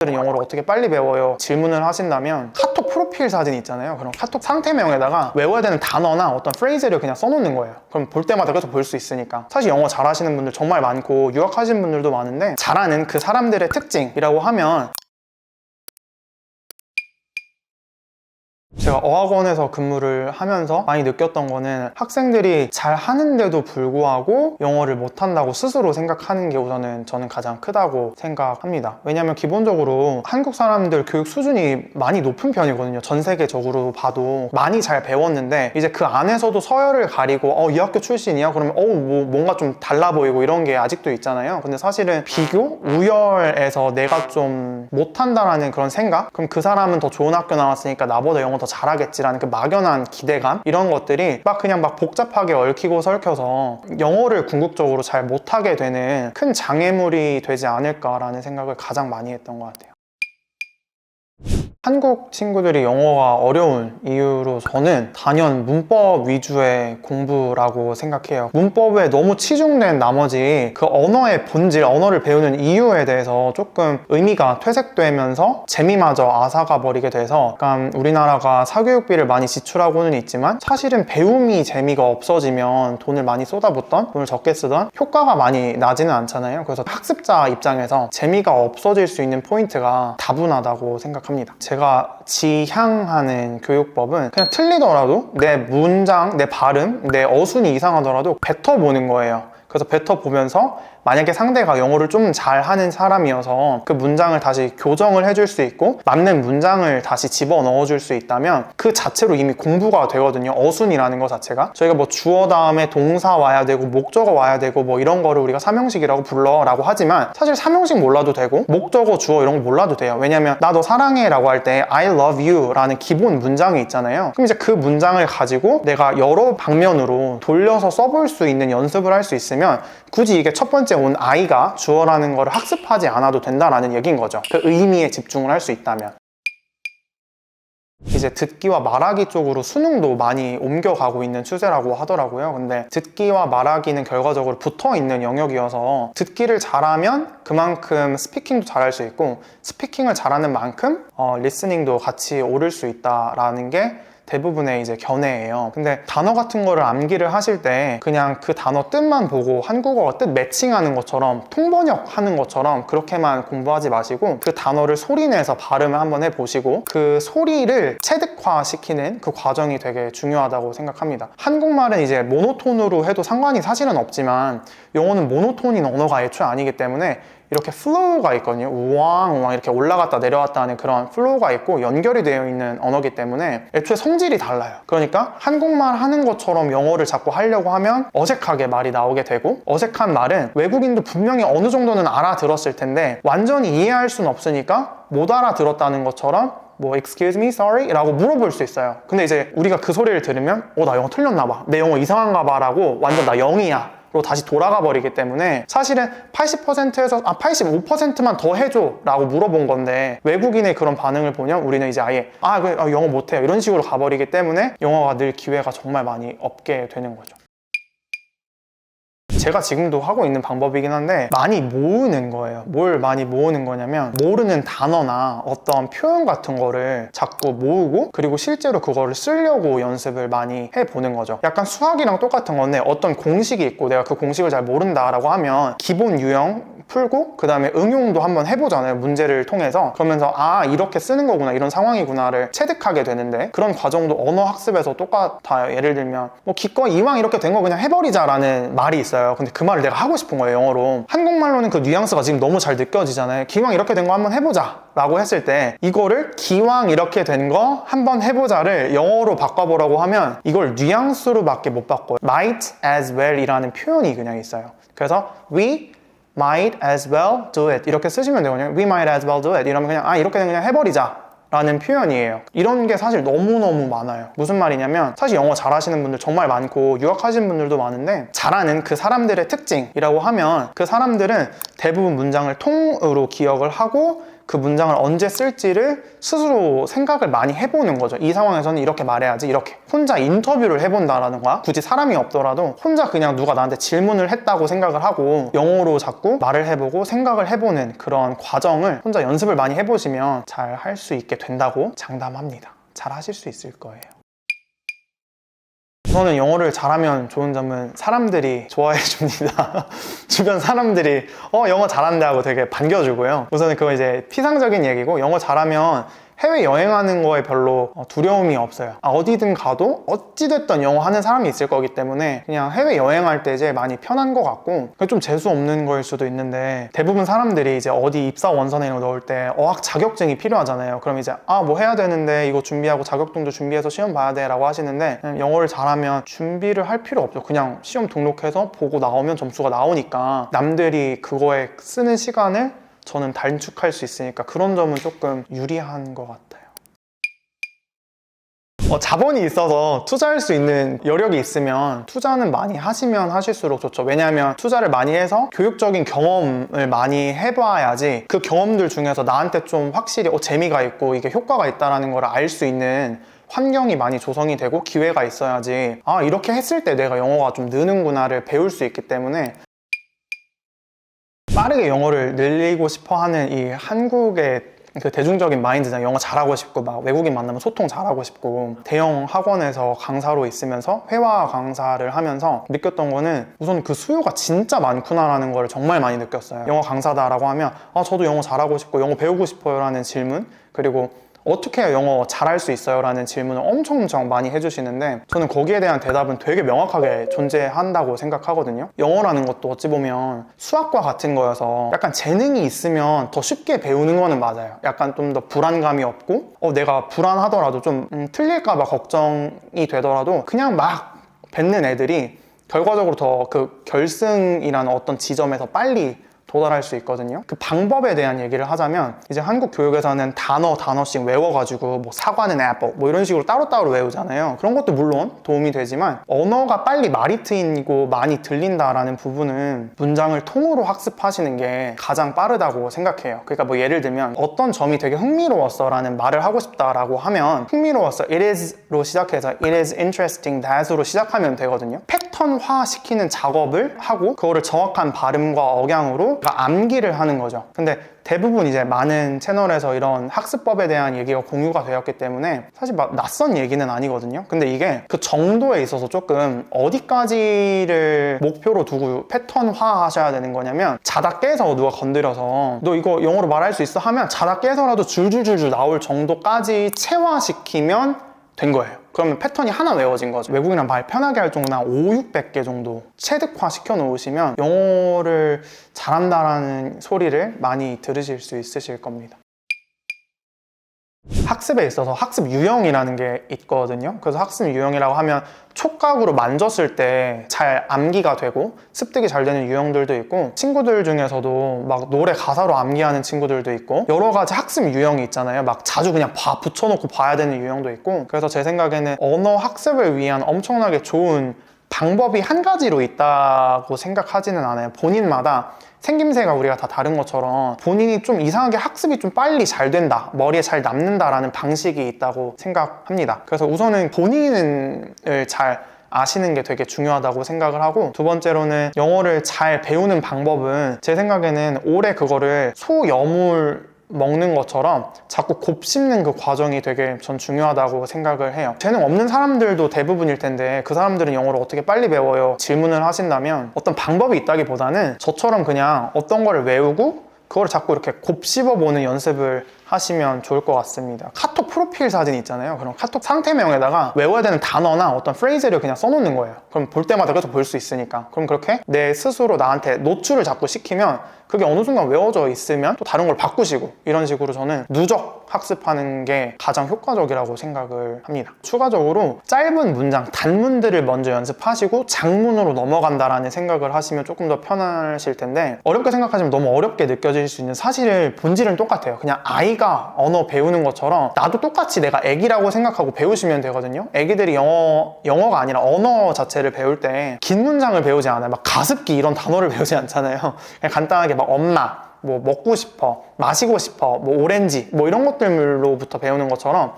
들은 영어를 어떻게 빨리 배워요? 질문을 하신다면 카톡 프로필 사진 있잖아요. 그럼 카톡 상태명에다가 외워야 되는 단어나 어떤 프레이즈를 그냥 써놓는 거예요. 그럼 볼 때마다 계속 볼 수 있으니까. 사실 영어 잘하시는 분들 정말 많고 유학하시는 분들도 많은데 잘하는 그 사람들의 특징이라고 하면 제가 어학원에서 근무를 하면서 많이 느꼈던 거는 학생들이 잘 하는데도 불구하고 영어를 못한다고 스스로 생각하는 게 우선은 저는 가장 크다고 생각합니다. 왜냐면 기본적으로 한국 사람들 교육 수준이 많이 높은 편이거든요. 전 세계적으로 봐도 많이 잘 배웠는데 이제 그 안에서도 서열을 가리고 이 학교 출신이야? 그러면 뭔가 좀 달라 보이고 이런 게 아직도 있잖아요. 근데 사실은 비교? 우열에서 내가 좀 못한다라는 그런 생각? 그럼 그 사람은 더 좋은 학교 나왔으니까 나보다 영어 더 잘하겠지라는 그 막연한 기대감, 이런 것들이 그냥 복잡하게 얽히고 설켜서 영어를 궁극적으로 잘 못하게 되는 큰 장애물이 되지 않을까라는 생각을 가장 많이 했던 것 같아요. 한국 친구들이 영어가 어려운 이유로 저는 단연 문법 위주의 공부라고 생각해요. 문법에 너무 치중된 나머지 그 언어의 본질, 언어를 배우는 이유에 대해서 조금 의미가 퇴색되면서 재미마저 앗아가 버리게 돼서 약간 우리나라가 사교육비를 많이 지출하고는 있지만 사실은 배움이 재미가 없어지면 돈을 많이 쏟아붓던, 돈을 적게 쓰던 효과가 많이 나지는 않잖아요. 그래서 학습자 입장에서 재미가 없어질 수 있는 포인트가 다분하다고 생각합니다. 제가 지향하는 교육법은 그냥 틀리더라도 내 문장, 내 발음, 내 어순이 이상하더라도 뱉어보는 거예요. 그래서 뱉어보면서 만약에 상대가 영어를 좀 잘하는 사람이어서 그 문장을 다시 교정을 해줄 수 있고 맞는 문장을 다시 집어넣어 줄 수 있다면 그 자체로 이미 공부가 되거든요. 어순이라는 거 자체가. 저희가 주어 다음에 동사 와야 되고 목적어 와야 되고 이런 거를 우리가 삼형식이라고 불러 라고 하지만 사실 삼형식 몰라도 되고 목적어, 주어 이런 거 몰라도 돼요. 왜냐면 나 너 사랑해 라고 할 때 I love you 라는 기본 문장이 있잖아요. 그럼 이제 그 문장을 가지고 내가 여러 방면으로 돌려서 써볼 수 있는 연습을 할 수 있으면 굳이 이게 첫 번째 온 I가 주어라는 거를 학습하지 않아도 된다라는 얘기인 거죠. 그 의미에 집중을 할 수 있다면. 이제 듣기와 말하기 쪽으로 수능도 많이 옮겨가고 있는 추세라고 하더라고요. 근데 듣기와 말하기는 결과적으로 붙어있는 영역이어서 듣기를 잘하면 그만큼 스피킹도 잘할 수 있고 스피킹을 잘하는 만큼 리스닝도 같이 오를 수 있다라는 게 대부분의 이제 견해예요. 근데 단어 같은 거를 암기를 하실 때 그냥 그 단어 뜻만 보고 한국어가 뜻 매칭하는 것처럼 통번역 하는 것처럼 그렇게만 공부하지 마시고 그 단어를 소리내서 발음을 한번 해보시고 그 소리를 체득화시키는 그 과정이 되게 중요하다고 생각합니다. 한국말은 이제 모노톤으로 해도 상관이 사실은 없지만 영어는 모노톤인 언어가 애초에 아니기 때문에 이렇게 플로우가 있거든요. 우왕우왕 이렇게 올라갔다 내려왔다 하는 그런 플로우가 있고 연결이 되어 있는 언어이기 때문에 애초에 성질이 달라요. 그러니까 한국말 하는 것처럼 영어를 자꾸 하려고 하면 어색하게 말이 나오게 되고 어색한 말은 외국인도 분명히 어느 정도는 알아들었을 텐데 완전히 이해할 수는 없으니까 못 알아들었다는 것처럼 excuse me, sorry? 라고 물어볼 수 있어요. 근데 이제 우리가 그 소리를 들으면 나 영어 틀렸나 봐. 내 영어 이상한가 봐 라고 완전 나 0이야. 로 다시 돌아가 버리기 때문에 사실은 80%에서 85%만 더 해줘 라고 물어본 건데 외국인의 그런 반응을 보면 우리는 이제 아예 영어 못해요 이런 식으로 가버리기 때문에 영어가 늘 기회가 정말 많이 없게 되는 거죠. 제가 지금도 하고 있는 방법이긴 한데 많이 모으는 거예요. 뭘 많이 모으는 거냐면 모르는 단어나 어떤 표현 같은 거를 자꾸 모으고 그리고 실제로 그거를 쓰려고 연습을 많이 해보는 거죠. 약간 수학이랑 똑같은 건데 어떤 공식이 있고 내가 그 공식을 잘 모른다라고 하면 기본 유형 풀고 그 다음에 응용도 한번 해보잖아요. 문제를 통해서. 그러면서 이렇게 쓰는 거구나 이런 상황이구나를 체득하게 되는데 그런 과정도 언어 학습에서 똑같아요. 예를 들면 기꺼이 이왕 이렇게 된 거 그냥 해버리자라는 말이 있어요. 근데 그 말을 내가 하고 싶은 거예요. 영어로. 한국말로는 그 뉘앙스가 지금 너무 잘 느껴지잖아요. 기왕 이렇게 된 거 한번 해보자 라고 했을 때 이거를 기왕 이렇게 된 거 한번 해보자를 영어로 바꿔보라고 하면 이걸 뉘앙스로밖에 못 바꿔요. might as well 이라는 표현이 그냥 있어요. 그래서 we might as well do it 이렇게 쓰시면 되거든요. We might as well do it 이러면 그냥 이렇게는 그냥 해버리자 라는 표현이에요. 이런 게 사실 너무너무 많아요. 무슨 말이냐면 사실 영어 잘하시는 분들 정말 많고 유학하시는 분들도 많은데 잘하는 그 사람들의 특징이라고 하면 그 사람들은 대부분 문장을 통으로 기억을 하고 그 문장을 언제 쓸지를 스스로 생각을 많이 해보는 거죠. 이 상황에서는 이렇게 말해야지, 이렇게. 혼자 인터뷰를 해본다라는 거야. 굳이 사람이 없더라도 혼자 그냥 누가 나한테 질문을 했다고 생각을 하고 영어로 자꾸 말을 해보고 생각을 해보는 그런 과정을 혼자 연습을 많이 해보시면 잘 할 수 있게 된다고 장담합니다. 잘 하실 수 있을 거예요. 저는 영어를 잘하면 좋은 점은 사람들이 좋아해 줍니다. 주변 사람들이 영어 잘한다 하고 되게 반겨주고요. 우선은 그거 이제 피상적인 얘기고, 영어 잘하면 해외 여행하는 거에 별로 두려움이 없어요. 어디든 가도 어찌됐든 영어 하는 사람이 있을 거기 때문에 그냥 해외 여행할 때 이제 많이 편한 것 같고, 좀 재수 없는 거일 수도 있는데, 대부분 사람들이 이제 어디 입사 원서나 이런 거 넣을 때 어학 자격증이 필요하잖아요. 그럼 이제 뭐 해야 되는데 이거 준비하고 자격증도 준비해서 시험 봐야 돼 라고 하시는데, 영어를 잘하면 준비를 할 필요 없죠. 그냥 시험 등록해서 보고 나오면 점수가 나오니까 남들이 그거에 쓰는 시간을 저는 단축할 수 있으니까 그런 점은 조금 유리한 것 같아요. 자본이 있어서 투자할 수 있는 여력이 있으면 투자는 많이 하시면 하실수록 좋죠. 왜냐하면 투자를 많이 해서 교육적인 경험을 많이 해봐야지 그 경험들 중에서 나한테 좀 확실히 재미가 있고 이게 효과가 있다는 걸 알 수 있는 환경이 많이 조성이 되고 기회가 있어야지 이렇게 했을 때 내가 영어가 좀 느는구나를 배울 수 있기 때문에, 빠르게 영어를 늘리고 싶어 하는 이 한국의 그 대중적인 마인드잖아요. 영어 잘하고 싶고 막 외국인 만나면 소통 잘하고 싶고, 대형 학원에서 강사로 있으면서 회화 강사를 하면서 느꼈던 거는 우선 그 수요가 진짜 많구나라는 걸 정말 많이 느꼈어요. 영어 강사다라고 하면 저도 영어 잘하고 싶고 영어 배우고 싶어요 라는 질문, 그리고 어떻게 해야 영어 잘할 수 있어요? 라는 질문을 엄청 많이 해주시는데, 저는 거기에 대한 대답은 되게 명확하게 존재한다고 생각하거든요. 영어라는 것도 어찌 보면 수학과 같은 거여서 약간 재능이 있으면 더 쉽게 배우는 거는 맞아요. 약간 좀 더 불안감이 없고 내가 불안하더라도 좀 틀릴까 봐 걱정이 되더라도 그냥 막 뱉는 애들이 결과적으로 더 그 결승이라는 어떤 지점에서 빨리 도달할 수 있거든요. 그 방법에 대한 얘기를 하자면, 이제 한국 교육에서는 단어씩 외워가지고 뭐 사과는 애플 뭐 이런 식으로 따로따로 외우잖아요. 그런 것도 물론 도움이 되지만, 언어가 빨리 말이 트이고 많이 들린다라는 부분은 문장을 통으로 학습하시는 게 가장 빠르다고 생각해요. 그러니까 뭐 예를 들면 어떤 점이 되게 흥미로웠어 라는 말을 하고 싶다라고 하면, 흥미로웠어 it is로 시작해서 it is interesting that으로 시작하면 되거든요. 패턴화 시키는 작업을 하고 그거를 정확한 발음과 억양으로 암기를 하는 거죠. 근데 대부분 이제 많은 채널에서 이런 학습법에 대한 얘기가 공유가 되었기 때문에 사실 막 낯선 얘기는 아니거든요. 근데 이게 그 정도에 있어서 조금 어디까지를 목표로 두고 패턴화 하셔야 되는 거냐면, 자다 깨서 누가 건드려서 너 이거 영어로 말할 수 있어? 하면 자다 깨서라도 줄줄줄줄 나올 정도까지 체화시키면 된 거예요. 그러면 패턴이 하나 외워진 거죠. 외국인이랑 말 편하게 할 정도는 500-600개 정도 체득화 시켜 놓으시면 영어를 잘한다라는 소리를 많이 들으실 수 있으실 겁니다. 학습에 있어서 학습 유형이라는 게 있거든요. 그래서 학습 유형이라고 하면 촉각으로 만졌을 때 잘 암기가 되고 습득이 잘 되는 유형들도 있고, 친구들 중에서도 막 노래 가사로 암기하는 친구들도 있고, 여러 가지 학습 유형이 있잖아요. 막 자주 그냥 붙여놓고 봐야 되는 유형도 있고. 그래서 제 생각에는 언어 학습을 위한 엄청나게 좋은 방법이 한 가지로 있다고 생각하지는 않아요. 본인마다 생김새가 우리가 다 다른 것처럼 본인이 좀 이상하게 학습이 좀 빨리 잘 된다, 머리에 잘 남는다라는 방식이 있다고 생각합니다. 그래서 우선은 본인을 잘 아시는 게 되게 중요하다고 생각을 하고, 두 번째로는 영어를 잘 배우는 방법은 제 생각에는 오래 그거를 소염을 먹는 것처럼 자꾸 곱씹는 그 과정이 되게 전 중요하다고 생각을 해요. 재능 없는 사람들도 대부분일 텐데 그 사람들은 영어를 어떻게 빨리 배워요? 질문을 하신다면 어떤 방법이 있다기보다는 저처럼 그냥 어떤 거를 외우고 그걸 자꾸 이렇게 곱씹어보는 연습을 하시면 좋을 것 같습니다. 카톡 프로필 사진 있잖아요. 그럼 카톡 상태명에다가 외워야 되는 단어나 어떤 프레이즈를 그냥 써놓는 거예요. 그럼 볼 때마다 계속 볼 수 있으니까. 그럼 그렇게 내 스스로 나한테 노출을 자꾸 시키면 그게 어느 순간 외워져 있으면 또 다른 걸 바꾸시고, 이런 식으로 저는 누적 학습하는 게 가장 효과적이라고 생각을 합니다. 추가적으로 짧은 문장, 단문들을 먼저 연습하시고 장문으로 넘어간다라는 생각을 하시면 조금 더 편하실 텐데, 어렵게 생각하시면 너무 어렵게 느껴질 수 있는, 사실은 본질은 똑같아요. 그냥 아이가 언어 배우는 것처럼 나도 똑같이 내가 애기라고 생각하고 배우시면 되거든요. 애기들이 영어가 아니라 언어 자체를 배울 때 긴 문장을 배우지 않아요. 막 가습기 이런 단어를 배우지 않잖아요. 그냥 간단하게 막 엄마, 뭐 먹고 싶어, 마시고 싶어, 뭐 오렌지, 뭐 이런 것들로부터 배우는 것처럼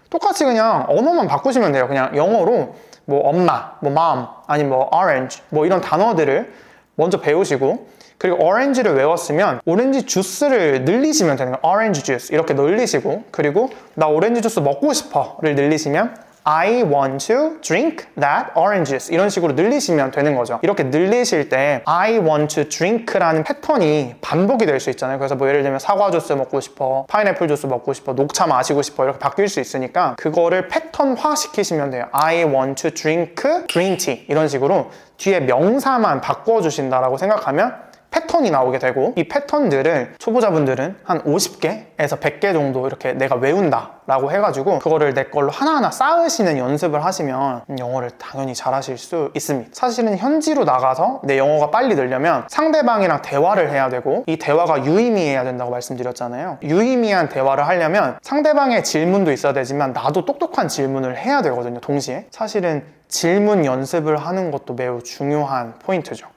똑같이 그냥 언어만 바꾸시면 돼요. 그냥 영어로 뭐 엄마, 뭐 mom, 아니 뭐 orange, 뭐 이런 단어들을 먼저 배우시고, 그리고 오렌지를 외웠으면 오렌지 주스를 늘리시면 되는 거예요. 오렌지 주스 이렇게 늘리시고, 그리고 나 오렌지 주스 먹고 싶어를 늘리시면 I want to drink that orange juice 이런 식으로 늘리시면 되는 거죠. 이렇게 늘리실 때 I want to drink라는 패턴이 반복이 될 수 있잖아요. 그래서 뭐 예를 들면 사과 주스 먹고 싶어, 파인애플 주스 먹고 싶어, 녹차 마시고 싶어 이렇게 바뀔 수 있으니까 그거를 패턴화 시키시면 돼요. I want to drink green tea 이런 식으로 뒤에 명사만 바꿔주신다라고 생각하면 패턴이 나오게 되고, 이 패턴들을 초보자분들은 한 50개에서 100개 정도 이렇게 내가 외운다 라고 해가지고 그거를 내 걸로 하나하나 쌓으시는 연습을 하시면 영어를 당연히 잘하실 수 있습니다. 사실은 현지로 나가서 내 영어가 빨리 늘려면 상대방이랑 대화를 해야 되고, 이 대화가 유의미해야 된다고 말씀드렸잖아요. 유의미한 대화를 하려면 상대방의 질문도 있어야 되지만 나도 똑똑한 질문을 해야 되거든요, 동시에. 사실은 질문 연습을 하는 것도 매우 중요한 포인트죠.